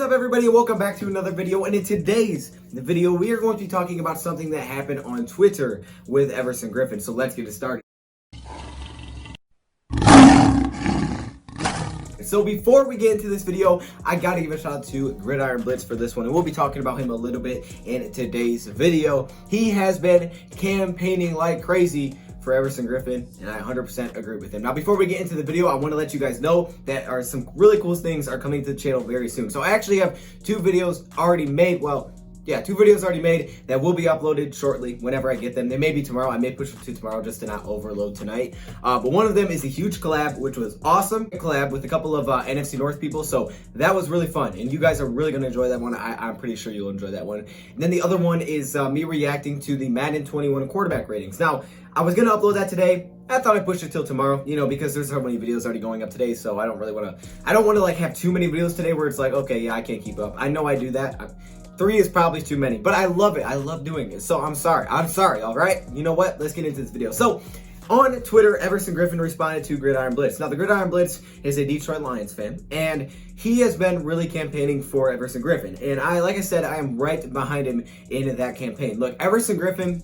up, everybody, and welcome back to another video. And in today's video, we are going to be talking about something that happened on Twitter with Everson Griffen. So let's get it started. So before we get into this video, I gotta give a shout out to Gridiron Blitz for this one, and we'll be talking about him a little bit in today's video. He has been campaigning like crazy for Everson Griffen, and I 100% agree with him. Now, before we get into the video, I want to let you guys know that some really cool things are coming to the channel very soon. So I actually have two videos already made. Two videos already made that will be uploaded shortly whenever I get them. They may be tomorrow. I may push them to tomorrow just to not overload tonight. But one of them is a huge collab, which was awesome. A collab with a couple of NFC North people. So that was really fun. And you guys are really going to enjoy that one. I'm pretty sure you'll enjoy that one. And then the other one is me reacting to the Madden 21 quarterback ratings. Now, I was going to upload that today. I thought I'd push it till tomorrow, because there's so many videos already going up today. So I don't want to like have too many videos today where it's like, okay, yeah, I can't keep up. I know I do that. 3 is probably too many, but I love it. I love doing it. So I'm sorry, all right? You know what? Let's get into this video. So on Twitter, Everson Griffen responded to Gridiron Blitz. Now, the Gridiron Blitz is a Detroit Lions fan, and he has been really campaigning for Everson Griffen. And like I said, I am right behind him in that campaign. Look, Everson Griffen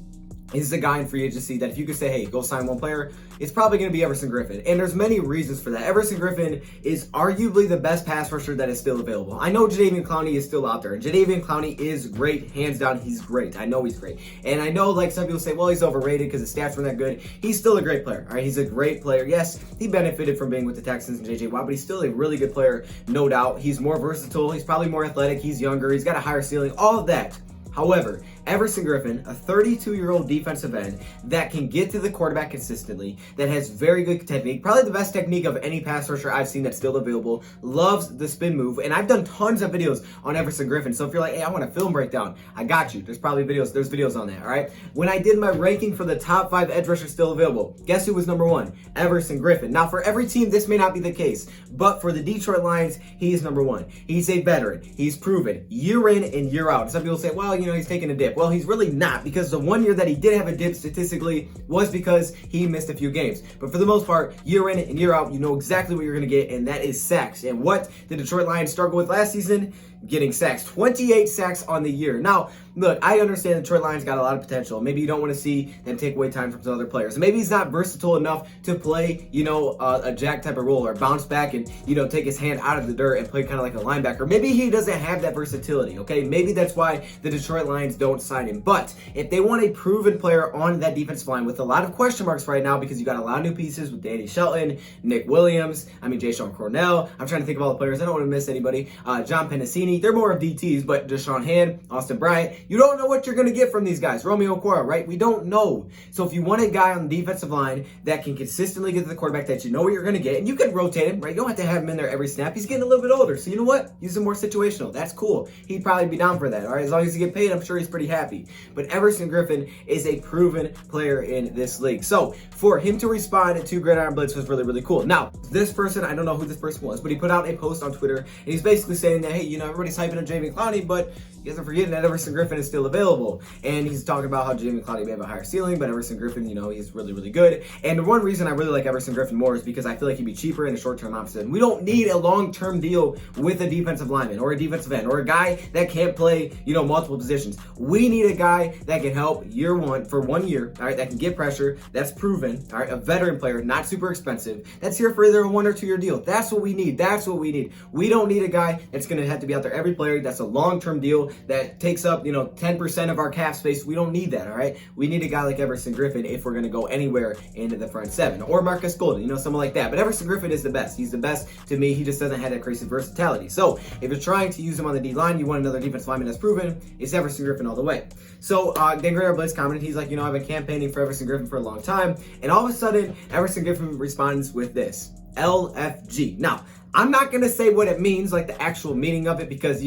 is the guy in free agency that if you could say, hey, go sign one player, it's probably going to be Everson Griffen. And there's many reasons for that. Everson Griffen is arguably the best pass rusher that is still available. I know Jadeveon Clowney is still out there, and Jadeveon Clowney is great. Hands down, he's great. I know he's great. And I know, like, some people say, well, he's overrated because his stats weren't that good. He's still a great player, all right? He's a great player. Yes, he benefited from being with the Texans and J.J. Watt, but he's still a really good player, no doubt. He's more versatile. He's probably more athletic. He's younger. He's got a higher ceiling, all of that. However, Everson Griffen, a 32-year-old defensive end that can get to the quarterback consistently, that has very good technique, probably the best technique of any pass rusher I've seen that's still available, loves the spin move, and I've done tons of videos on Everson Griffen, so if you're like, hey, I want a film breakdown, I got you. There's videos on that, all right? When I did my ranking for the top 5 edge rushers still available, guess who was number 1? Everson Griffen. Now, for every team, this may not be the case, but for the Detroit Lions, he is number 1. He's a veteran. He's proven year in and year out. Some people say, well, he's taking a dip. Well, he's really not, because the one year that he did have a dip statistically was because he missed a few games. But for the most part, year in and year out, you know exactly what you're going to get, and that is sacks. And what did Detroit Lions struggle with last season? Getting sacks. 28 sacks on the year. Now, look, I understand the Detroit Lions got a lot of potential. Maybe you don't want to see them take away time from some other players. Maybe he's not versatile enough to play, a jack type of role or bounce back and, take his hand out of the dirt and play kind of like a linebacker. Maybe he doesn't have that versatility, okay? Maybe that's why the Detroit Lions don't sign him. But if they want a proven player on that defensive line with a lot of question marks right now, because you got a lot of new pieces with Danny Shelton, Nick Williams, Jay-Sean Cornell. I'm trying to think of all the players. I don't want to miss anybody. John Pennicini. They're more of DTs, but Deshaun Hand, Austin Bryant, you don't know what you're going to get from these guys. Romeo Okwara, right? We don't know. So if you want a guy on the defensive line that can consistently get to the quarterback that you know what you're going to get, and you can rotate him, right? You don't have to have him in there every snap. He's getting a little bit older. So you know what? Use him more situational. That's cool. He'd probably be down for that, all right? As long as he get paid, I'm sure he's pretty happy. But Everson Griffen is a proven player in this league. So for him to respond to Gridiron Blitz was really, really cool. Now, this person, I don't know who this person was, but he put out a post on Twitter, and he's basically saying that, hey, everybody's hyping up Jadeveon Clowney, but you guys are forgetting that Everson Griffen is still available. And he's talking about how Jadeveon Clowney may have a higher ceiling, but Everson Griffen, he's really, really good. And the one reason I really like Everson Griffen more is because I feel like he'd be cheaper in a short-term option. We don't need a long-term deal with a defensive lineman or a defensive end or a guy that can't play, multiple positions. We need a guy that can help year one for 1 year, all right, that can get pressure, that's proven, all right, a veteran player, not super expensive, that's here for either a 1 or 2 year deal. That's what we need. That's what we need. We don't need a guy that's going to have to be out there every player. That's a long-term deal that takes up, 10% of our cap space. We don't need that, all right? We need a guy like Everson Griffen if we're going to go anywhere into the front 7 or Marcus Golden, someone like that. But Everson Griffen is the best. He's the best to me. He just doesn't have that crazy versatility. So if you're trying to use him on the D line, you want another defensive lineman that's proven, it's Everson Griffen all the way. So then Gridiron Blitz commented, he's like, I've been campaigning for Everson Griffen for a long time. And all of a sudden, Everson Griffen responds with this, LFG. Now, I'm not going to say what it means, like the actual meaning of it, because,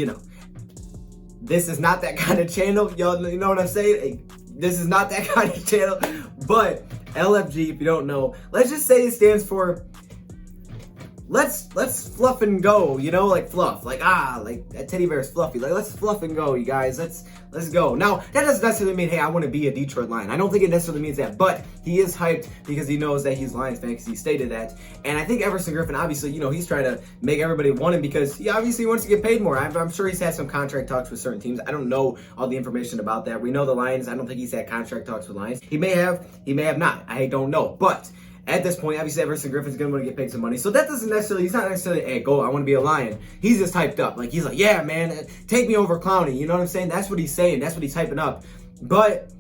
this is not that kind of channel. Y'all, you know what I'm saying? This is not that kind of channel. But LFG, if you don't know, let's just say it stands for let's fluff and go, you know, like fluff, like that teddy bear is fluffy. Like, let's fluff and go, you guys. Let's go. Now, that doesn't necessarily mean, hey, I want to be a Detroit Lion. I don't think it necessarily means that, but he is hyped because he knows that he's Lions fan, because he stated that. And I think Everson Griffen, obviously, you know, he's trying to make everybody want him because he obviously wants to get paid more. I'm sure he's had some contract talks with certain teams. I don't know all the information about that. We know the Lions. I don't think he's had contract talks with Lions. He may have not. I don't know. But at this point, obviously, Everson Griffin's going to want to get paid some money. So that doesn't necessarily, he's not necessarily, hey, go, I want to be a Lion. He's just hyped up. Like, he's like, yeah, man, take me over Clowney. You know what I'm saying? That's what he's saying. That's what he's hyping up. But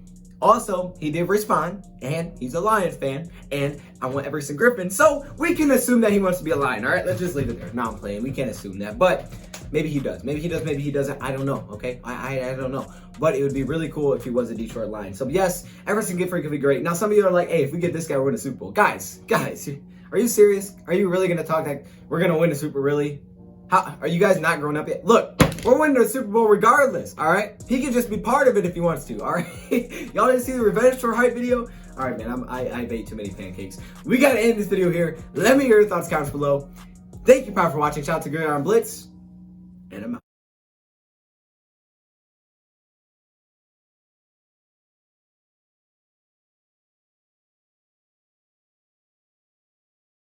also, he did respond, and he's a Lions fan, and I want Everson Griffen. So we can assume that he wants to be a Lion. All right, let's just leave it there. No, I'm playing. We can't assume that. But maybe he does. Maybe he does. Maybe he doesn't. I don't know. Okay, I don't know. But it would be really cool if he was a Detroit Lion. So yes, Everson Griffen could be great. Now some of you are like, hey, if we get this guy, we're in the Super Bowl. Guys, are you serious? Are you really gonna talk that we're gonna win the Super Bowl? Really? How are you guys not grown up yet? Look, we're winning the Super Bowl regardless. All right, he can just be part of it if he wants to. All right, y'all didn't see the Revenge for Hype video? All right, man, I ate too many pancakes. We gotta end this video here. Let me hear your thoughts, comments below. Thank you, Power, for watching. Shout out to Gridiron Blitz, and I'm out.